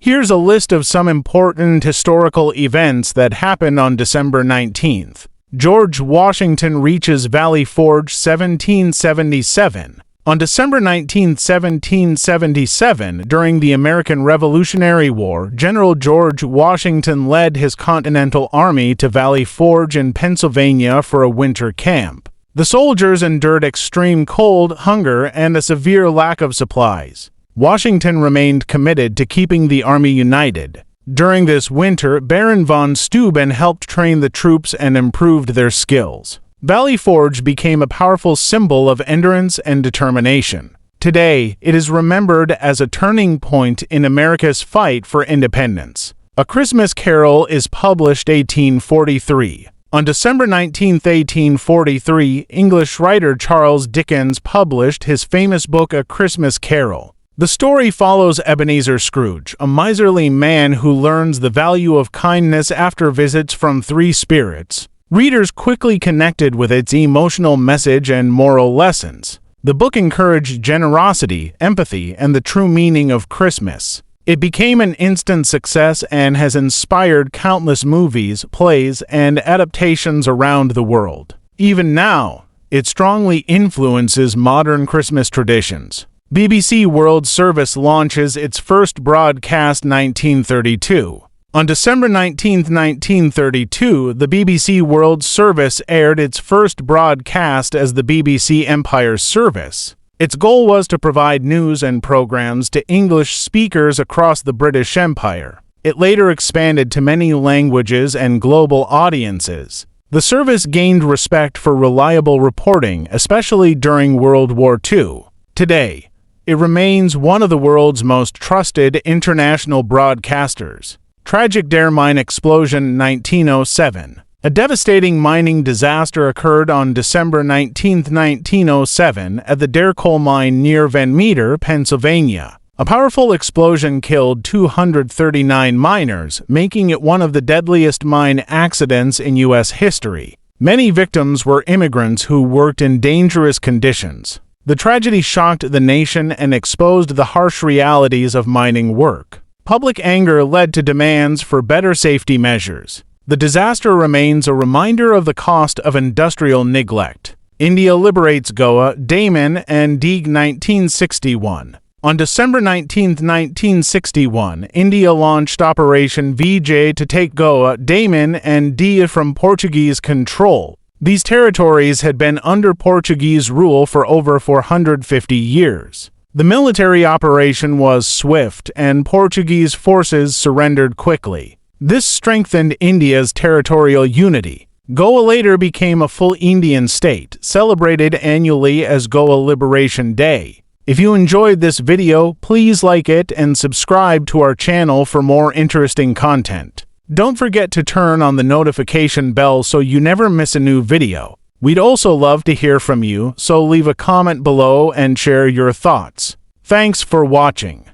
Here's a list of some important historical events that happened on December 19th. George Washington reaches Valley Forge 1777. On December 19, 1777, during the American Revolutionary War, General George Washington led his Continental Army to Valley Forge in Pennsylvania for a winter camp. The soldiers endured extreme cold, hunger, and a severe lack of supplies. Washington remained committed to keeping the army united. During this winter, Baron von Steuben helped train the troops and improved their skills. Valley Forge became a powerful symbol of endurance and determination. Today, it is remembered as a turning point in America's fight for independence. A Christmas Carol is published 1843. On December 19, 1843, English writer Charles Dickens published his famous book A Christmas Carol. The story follows Ebenezer Scrooge, a miserly man who learns the value of kindness after visits from three spirits. Readers quickly connected with its emotional message and moral lessons. The book encouraged generosity, empathy, and the true meaning of Christmas. It became an instant success and has inspired countless movies, plays, and adaptations around the world. Even now, it strongly influences modern Christmas traditions. BBC World Service launches its first broadcast 1932. On December 19, 1932, the BBC World Service aired its first broadcast as the BBC Empire Service. Its goal was to provide news and programs to English speakers across the British Empire. It later expanded to many languages and global audiences. The service gained respect for reliable reporting, especially during World War II. Today, it remains one of the world's most trusted international broadcasters. Tragic Darr mine explosion 1907. A devastating mining disaster occurred on December 19, 1907 at the Darr coal mine near Van Meter, Pennsylvania. A powerful explosion killed 239 miners, making it one of the deadliest mine accidents in U.S. history. Many victims were immigrants who worked in dangerous conditions. The tragedy shocked the nation and exposed the harsh realities of mining work. Public anger led to demands for better safety measures. The disaster remains a reminder of the cost of industrial neglect. India liberates Goa, Daman, and Digue 1961. On December 19, 1961, India launched Operation Vijay to take Goa, Daman, and Digue from Portuguese control. These territories had been under Portuguese rule for over 450 years. The military operation was swift, and Portuguese forces surrendered quickly. This strengthened India's territorial unity. Goa later became a full Indian state, celebrated annually as Goa Liberation Day. If you enjoyed this video, please like it and subscribe to our channel for more interesting content. Don't forget to turn on the notification bell so you never miss a new video. We'd also love to hear from you, so leave a comment below and share your thoughts. Thanks for watching.